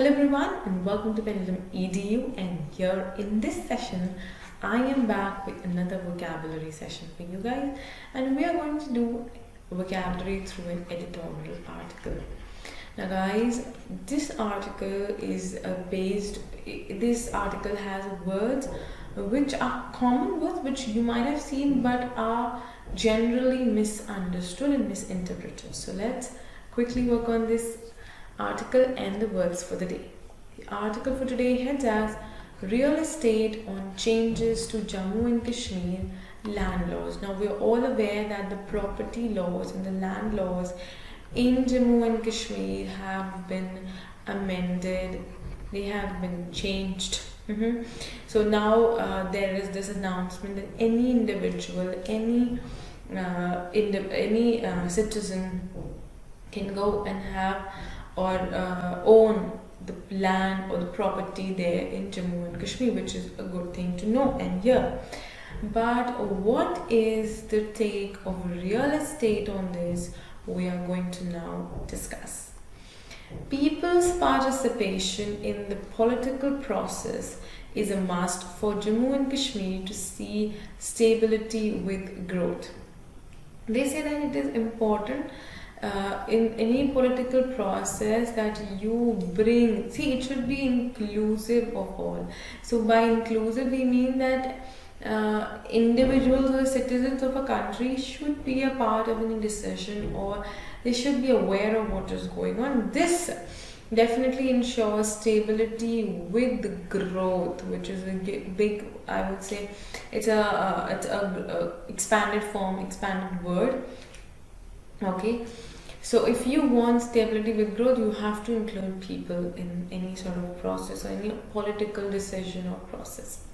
Hello everyone and welcome to Pendulum EDU, and here in this session I am back with another vocabulary session for you guys, and we are going to do vocabulary through an editorial article. Now guys, this article is this article has words which are common words which you might have seen but are generally misunderstood and misinterpreted. So let's quickly work on this article and the words for the day. The article for today heads as Real Estate on Changes to Jammu and Kashmir Land Laws. Now we're all aware that the property laws and the land laws in Jammu and Kashmir have been amended, they have been changed. So now there is this announcement that any individual, any citizen can go and have or own the land or the property there in Jammu and Kashmir, which is a good thing to know and hear. But what is the take of real estate on this? We are going to now discuss. People's participation in the political process is a must for Jammu and Kashmir to see stability with growth. They say that it is important in any political process that you bring, it should be inclusive of all. So by inclusive we mean that individuals or citizens of a country should be a part of any decision, or they should be aware of what is going on. This definitely ensures stability with growth, which is a big, I would say, it's a expanded word. Okay, so if you want stability with growth, you have to include people in any sort of process or any political decision or process,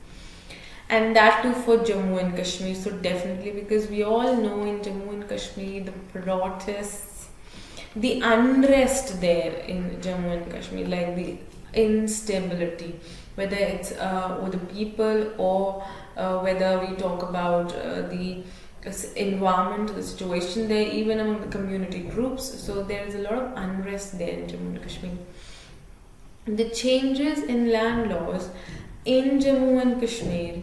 and that too for Jammu and Kashmir. So definitely, because we all know in Jammu and Kashmir the protests, the unrest there in Jammu and Kashmir, like the instability, whether it's with the people or whether we talk about the environment, the situation there, even among the community groups. So there is a lot of unrest there in Jammu and Kashmir. The changes in land laws in Jammu and Kashmir,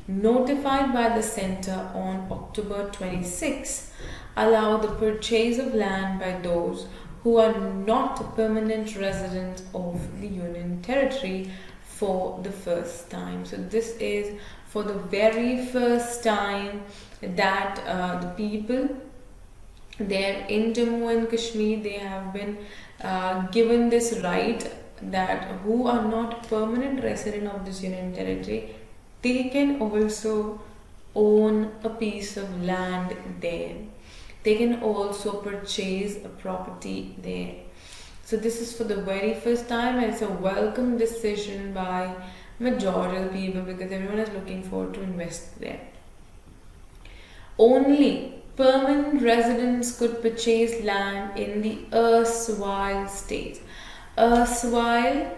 notified by the centre on October 26, allow the purchase of land by those who are not permanent residents of the Union Territory for the first time. So this is for the very first time that the people there in Jammu and Kashmir, they have been given this right that who are not permanent resident of this Union Territory, they can also own a piece of land there. They can also purchase a property there. So this is for the very first time, and it's a welcome decision by majority of people because everyone is looking forward to invest there. Only permanent residents could purchase land in the erstwhile state. Erstwhile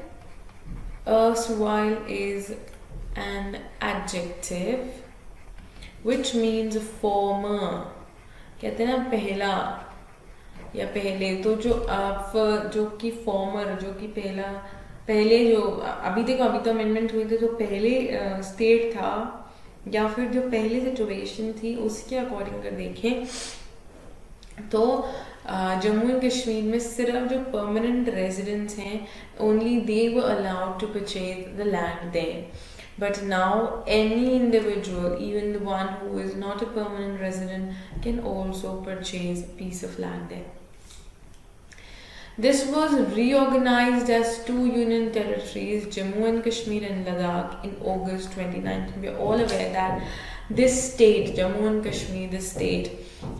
is an adjective which means former. कहते हैं ना पहला या पहले, तो जो कि farmer, जो कि पहले जो अभी तो अमेंडमेंट हुए थे, तो पहले स्टेट था या फिर जो पहले सिचुएशन थी उसके अकॉर्डिंग अगर देखें तो जम्मू एंड कश्मीर में सिर्फ जो परमानेंट रेजिडेंट्स हैं, only they were allowed to purchase the land there. But now any individual, even the one who is not a permanent resident, can also purchase a piece of land there. This was reorganized as two union territories, Jammu and Kashmir and Ladakh, in August 2019. We are all aware that this state, Jammu and Kashmir, this state,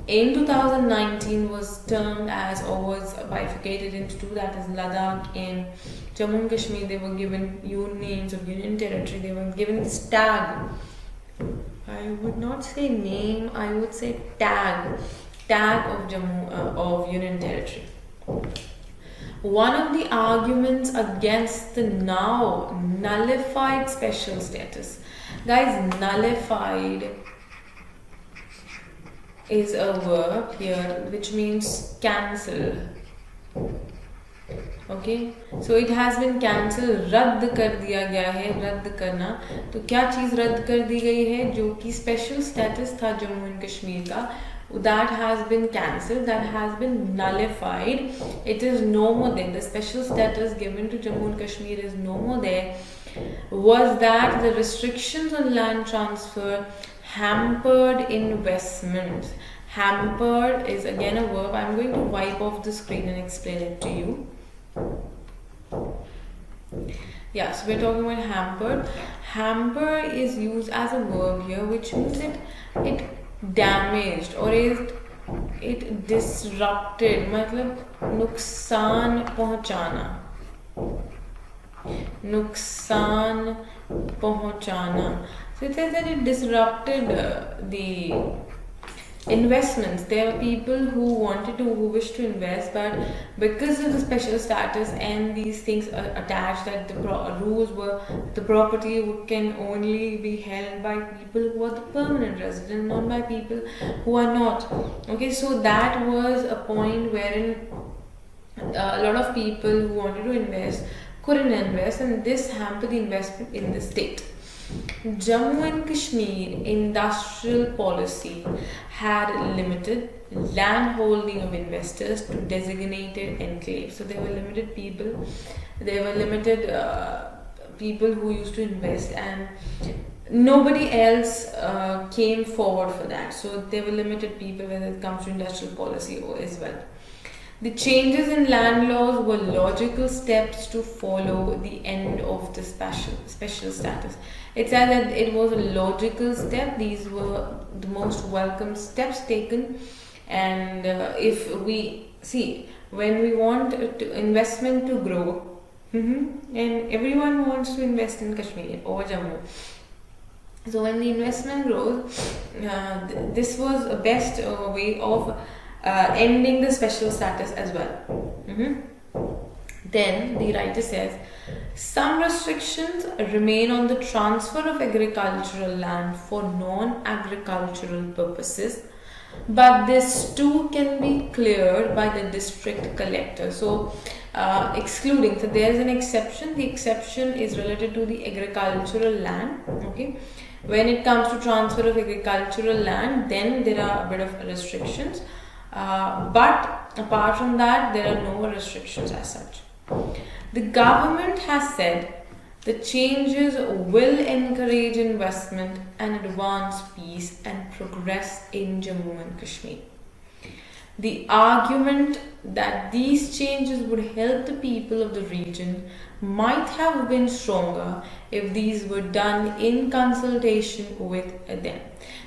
in 2019 was termed as, or was bifurcated into two, that is Ladakh and Jammu and Kashmir. They were given names of union territory. They were given this tag. I would not say name, I would say tag of of union territory. One of the arguments against the now nullified special status, guys, nullified is a verb here which means cancel. Okay, so it has been cancel, रद्द कर दिया गया है, रद्द करना। तो क्या चीज़ रद्द कर दी गई है? जो कि स्पेशल स्टेटस था जम्मू एंड कश्मीर का, that has been cancelled, that has been nullified. It is no more there. The special status given to Jammu and Kashmir is no more there. Was that the restrictions on land transfer hampered investments? Hampered is again a verb. I'm going to wipe off the screen and explain it to you. Yeah, so we're talking about hampered. Hamper is used as a verb here, which means it damaged or it disrupted, मतलब नुकसान पहुंचाना, नुकसान पहुंचाना. So it says that it disrupted the investments. There were people who wished to invest, but because of the special status and these things are attached, that the rules were the property can only be held by people who are the permanent residents, not by people who are not. Okay, so that was a point wherein a lot of people who wanted to invest couldn't invest, and this hampered the investment in the state. Jammu and Kashmir industrial policy had limited land holding of investors to designated enclaves. So there were limited people, there were limited people who used to invest, and nobody else came forward for that. So there were limited people when it comes to industrial policy as well. The changes in land laws were logical steps to follow the end of the special status. It said that it was a logical step. These were the most welcome steps taken. And if we see, when we want investment to grow, and everyone wants to invest in Kashmir or Jammu. So when the investment grows, this was a best way of ending the special status as well. Then the writer says, some restrictions remain on the transfer of agricultural land for non-agricultural purposes, but this too can be cleared by the district collector. So excluding, so there is an exception. The exception is related to the agricultural land. Okay, when it comes to transfer of agricultural land, then there are a bit of restrictions. But apart from that, there are no restrictions as such. The government has said the changes will encourage investment and advance peace and progress in Jammu and Kashmir. The argument that these changes would help the people of the region might have been stronger if these were done in consultation with them.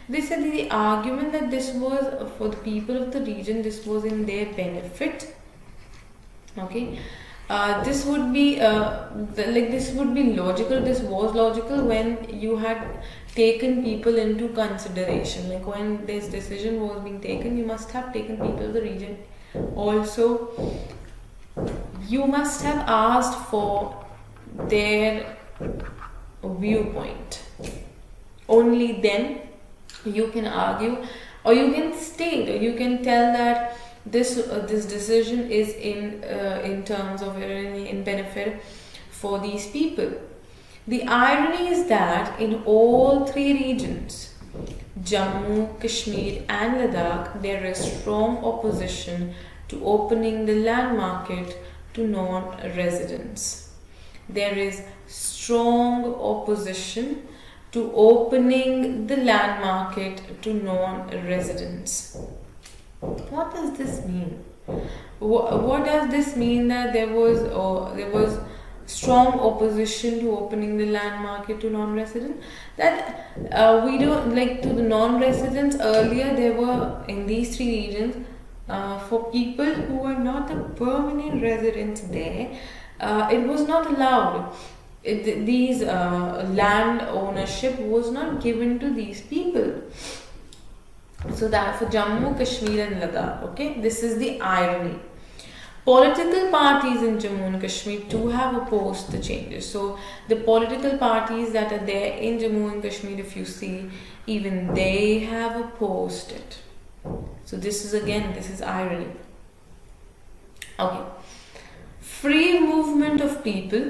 They said the argument that this was for the people of the region, this was in their benefit. Okay, this would be this would be logical. This was logical when you had taken people into consideration. Like when this decision was being taken, you must have taken people of the region. Also, you must have asked for their viewpoint. Only then you can argue, or you can state, or you can tell that this decision is in terms of in benefit for these people. The irony is that in all three regions, Jammu, Kashmir and Ladakh, there is strong opposition to opening the land market to non-residents. There is strong opposition to opening the land market to non-residents. What does this mean? What does this mean that there was strong opposition to opening the land market to non-residents? That we don't like to the non-residents earlier. There were in these three regions for people who were not the permanent residents there. It was not allowed. These land ownership was not given to these people. So that for Jammu, Kashmir and Ladakh, okay, this is the irony. Political parties in Jammu and Kashmir too have opposed the changes. So the political parties that are there in Jammu and Kashmir, if you see, even they have opposed it. So this is irony. Okay. free movement of people,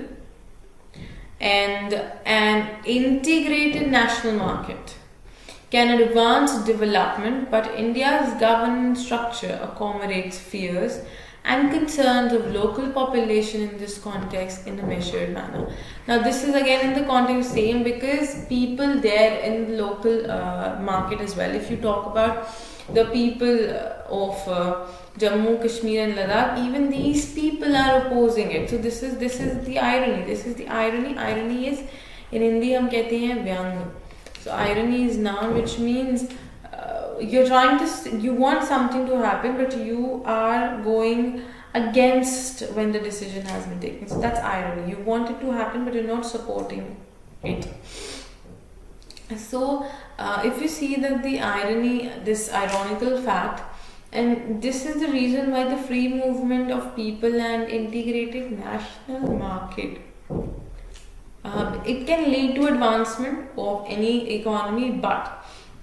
and an integrated national market can advance development, but India's governance structure accommodates fears and concerns of local population in this context in a measured manner. Now, this is again in the context same because people there in the local market as well. If you talk about the people of Jammu, Kashmir, and Ladakh, even these people are opposing it. So this is the irony. This is the irony. Irony is in Hindi हम कहते हैं व्यंग. So irony is noun, which means you're trying to, you want something to happen, but you are going against when the decision has been taken. So that's irony. You want it to happen, but you're not supporting it. So if you see that the irony, this ironical fact, and this is the reason why the free movement of people and integrated national market, it can lead to advancement of any economy, but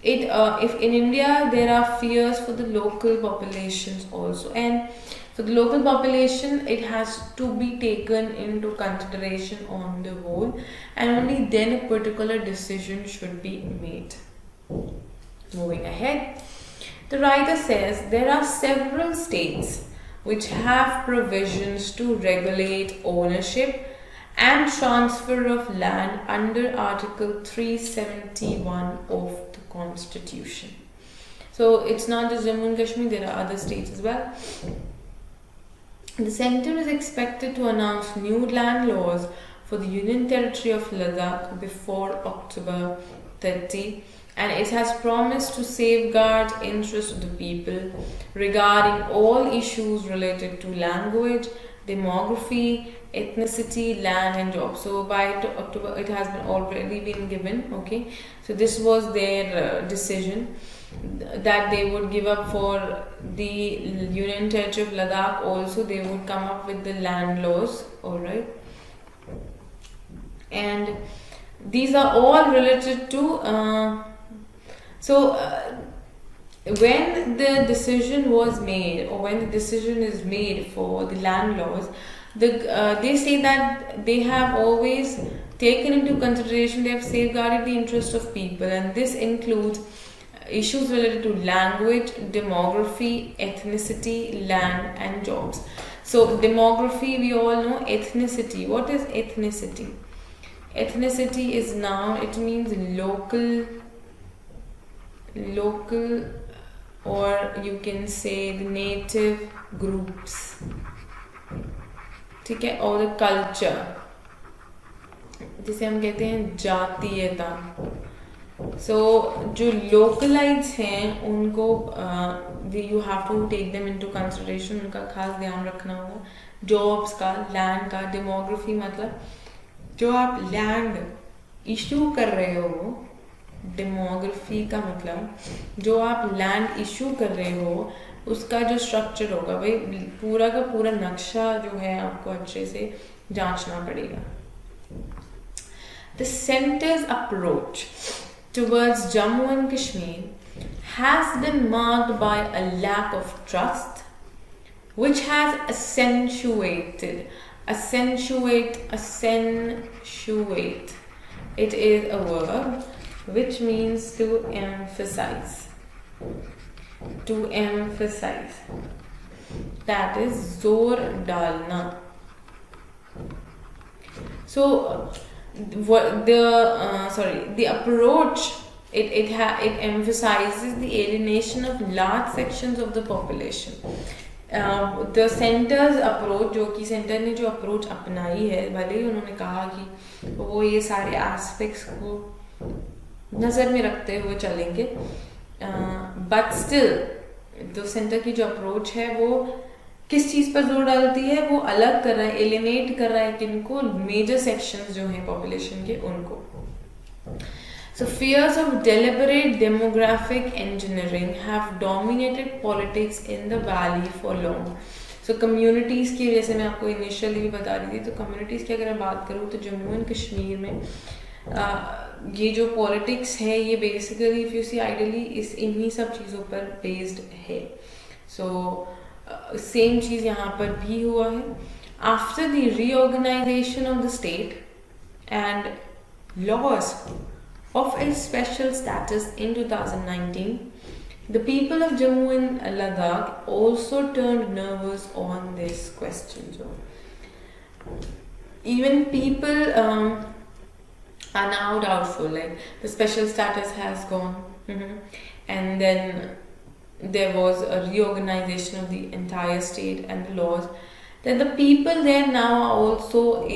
if in India there are fears for the local populations also, and for the local population it has to be taken into consideration on the whole, and only then a particular decision should be made. Moving ahead, the writer says there are several states which have provisions to regulate ownership and transfer of land under Article 371 of the Constitution. So it's not just Jammu and Kashmir, there are other states as well. The centre is expected to announce new land laws for the Union Territory of Ladakh before October 30, and it has promised to safeguard interests of the people regarding all issues related to language, demography, ethnicity, land, and jobs. So by October, it has been already been given. Okay, so this was their decision that they would give up for the Union Territory of Ladakh. Also, they would come up with the land laws. All right, and these are all related to. When the decision was made, or when the decision is made for the land laws, they say that they have always taken into consideration, they have safeguarded the interest of people, and this includes issues related to language, demography, ethnicity, land, and jobs. So demography, we all know. Ethnicity, what is ethnicity? Ethnicity is noun, it means local, or you can say the native groups, ठीक है, और culture, जिसे हम कहते हैं जातीयता. सो जो localites हैं उनको you have to take them into consideration, उनका खास ध्यान रखना होगा. जॉब्स का, लैंड का, डेमोग्राफी मतलब जो आप लैंड इशू कर रहे हो, डेमोग्राफी का मतलब जो आप लैंड इशू कर रहे हो उसका जो स्ट्रक्चर होगा, भाई पूरा का पूरा नक्शा जो है आपको अच्छे से जांचना पड़ेगा. The center's approach towards Jammu and Kashmir has been marked by a lack of trust, which has accentuated. It is a verb which means to emphasize. That is zor dalna. So the approach, it emphasizes the alienation of large sections of the population. The center's approach, जो कि centre ने जो approach अपनाई है, भले ही उन्होंने कहा कि वो ये सारे एस्पेक्ट्स को नज़र में रखते हुए चलेंगे, बट स्टिल जो सेंटर की जो अप्रोच है वो किस चीज़ पर जोर डालती है, वो अलग कर रहा है, एलिनेट कर रहा है किनको, मेजर सेक्शंस जो हैं पॉपुलेशन के उनको. So fears of deliberate demographic engineering have dominated politics in the valley for long. So communities की, जैसे मैं आपको इनिशियली भी बता रही थी, तो communities की अगर मैं बात करूँ तो जम्मू एंड कश्मीर में ये जो पॉलिटिक्स है ये basically if you see ideally इन्हीं सब चीज़ों पर बेस्ड है. सो सेम चीज़ यहाँ पर भी हुआ है. after the reorganization of the state and laws of its special status in 2019, the people of Jammu and Ladakh also turned nervous on this question. So, even people are now doubtful, like the special status has gone, and then there was a reorganization of the entire state and the laws, that the people there now are also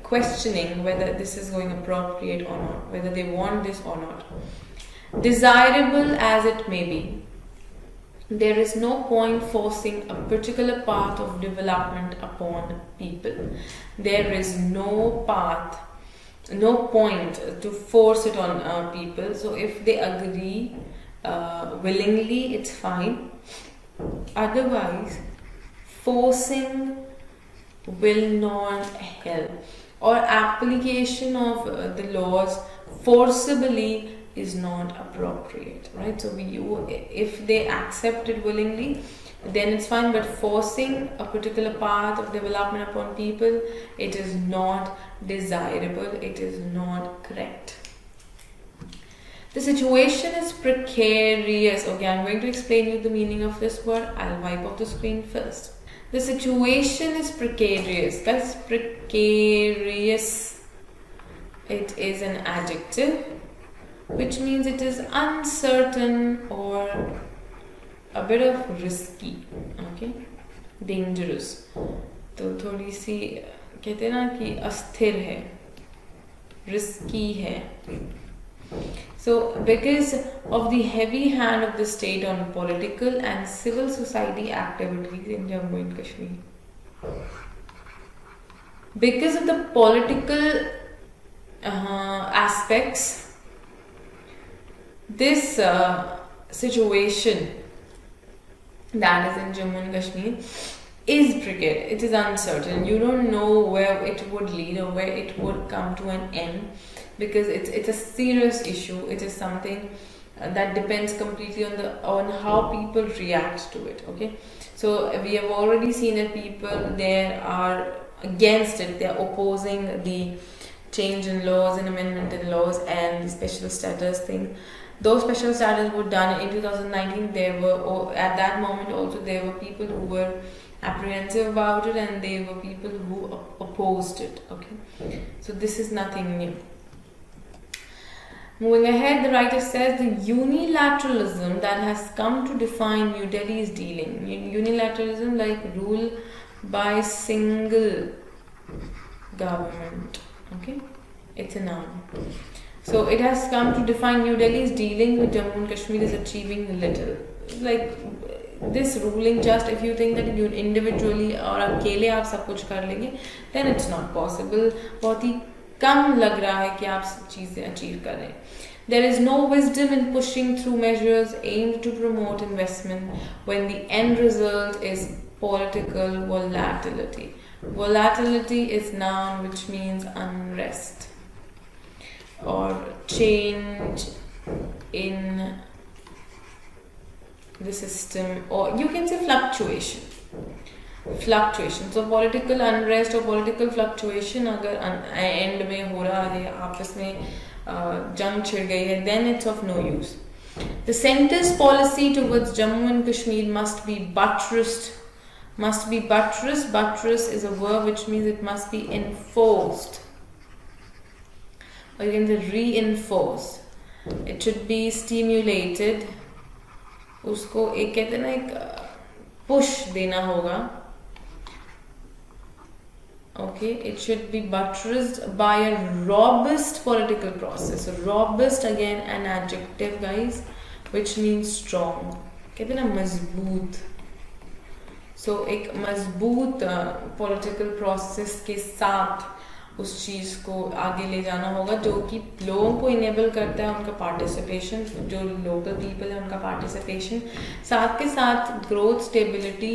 questioning whether this is going appropriate or not, whether they want this or not. Desirable as it may be, there is no point forcing a particular path of development upon people. There is no path, no point to force it on people. So if they agree willingly, it's fine. Otherwise, forcing will not help, or application of the laws forcibly is not appropriate, right? So if they accept it willingly, then it's fine, but forcing a particular path of development upon people, it is not desirable, it is not correct. The situation is precarious. Okay, I'm going to explain you the meaning of this word. I'll wipe off the screen first. The situation is precarious. That's precarious. It is an adjective, which means it is uncertain or a bit of risky. Okay, dangerous. तो थोड़ी सी कहते हैं ना कि अस्थिर है, risky है. So, because of the heavy hand of the state on political and civil society activities in Jammu and Kashmir, because of the political aspects, this situation that is in Jammu and Kashmir is precarious. It is uncertain. You don't know where it would lead or where it would come to an end, because it's a serious issue. It is something that depends completely on how people react to it. Okay, so we have already seen that people there are against it. They are opposing the change in laws and amendment in laws and the special status thing. Those special status were done in 2019. There were, at that moment also, there were people who were apprehensive about it, and there were people who opposed it. Okay, so this is nothing new. Moving ahead, the writer says the unilateralism that has come to define New Delhi's dealing. Unilateralism, like rule by single government. Okay, it's a noun. So it has come to define New Delhi's dealing with Jammu and Kashmir is achieving little. Like this ruling, just if you think that you individually or अकेले आप सब कुछ कर लेंगे, then it's not possible. बहुत ही कम लग रहा है कि आप चीजें achieve कर रहे हैं. There is no wisdom in pushing through measures aimed to promote investment when the end result is political volatility. Volatility is noun, which means unrest or change in the system, or you can say fluctuation. So political unrest or political fluctuation अगर end में हो रहा है, आपस में जंग छिड़ गई है, then it's of no use. The centre's policy towards Jammu and Kashmir must be buttressed. Buttress is a verb which means it must be enforced, or you can say reinforce. It should be stimulated. उसको एक कहते हैं ना, एक push देना होगा. Okay, it should be buttressed by a robust political process. So robust, again an adjective, guys, which means strong. कहते हैं ना मजबूत. So एक मजबूत political process के साथ उस चीज़ को आगे ले जाना होगा, जो कि लोगों को इनेबल करता है उनका पार्टिसिपेशन, जो लोकल पीपल है उनका पार्टिसिपेशन, साथ के साथ ग्रोथ स्टेबिलिटी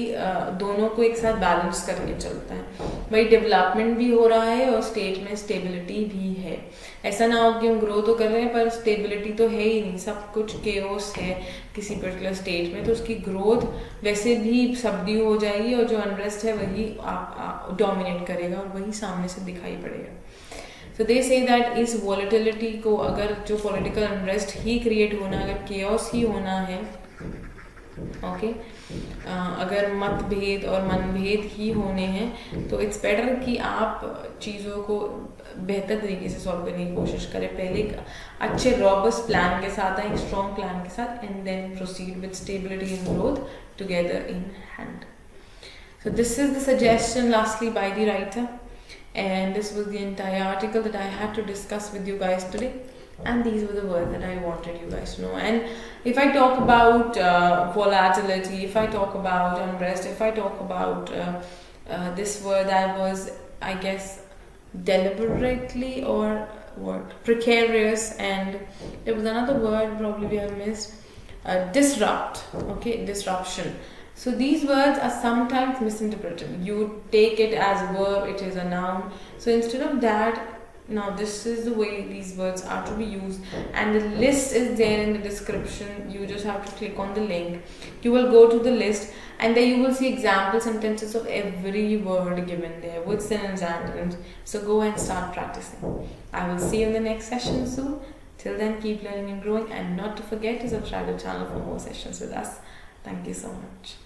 दोनों को एक साथ बैलेंस करके चलता है। वही डेवलपमेंट भी हो रहा है और स्टेट में स्टेबिलिटी भी है। ऐसा ना हो कि हम ग्रो तो कर रहे हैं पर स्टेबिलिटी तो है ही नहीं, सब कुछ केओस है किसी पर्टिकुलर स्टेट में, तो उसकी ग्रोथ वैसे भी सबड्यू हो जाएगी और जो अनरेस्ट है वही डोमिनेट करेगा और वही सामने से दिखाई पड़ेगा। सो दे से दैट इस वॉलेटिलिटी को, अगर जो पॉलिटिकल अनरेस्ट ही क्रिएट होना, अगर केओस ही होना है, ओके अगर मतभेद और मनभेद ही होने हैं, तो इट्स बेटर कि आप चीज़ों को बेहतर तरीके से सॉल्व करने की कोशिश करें। पहले एक अच्छे रॉबस्ट प्लान के साथ आए, एक स्ट्रॉन्ग प्लान के साथ, and then proceed with stability and growth together in hand. So this is the suggestion lastly by the writer, and this was the entire article that I had to discuss with you guys today, and these were the words that I wanted you guys to know. And if I talk about volatility, if I talk about unrest, if I talk about this word that was, I guess, deliberately or what, precarious, and there was another word probably we have missed, disrupt, okay, disruption. So these words are sometimes misinterpreted. You take it as a verb, it is a noun. So instead of that, now this is the way these words are to be used, and the list is there in the description. You just have to click on the link. You will go to the list, and there you will see example sentences of every word given there with synonyms and antonyms. So go and start practicing. I will see you in the next session soon. Till then, keep learning and growing, and not to forget to subscribe to the channel for more sessions with us. Thank you so much.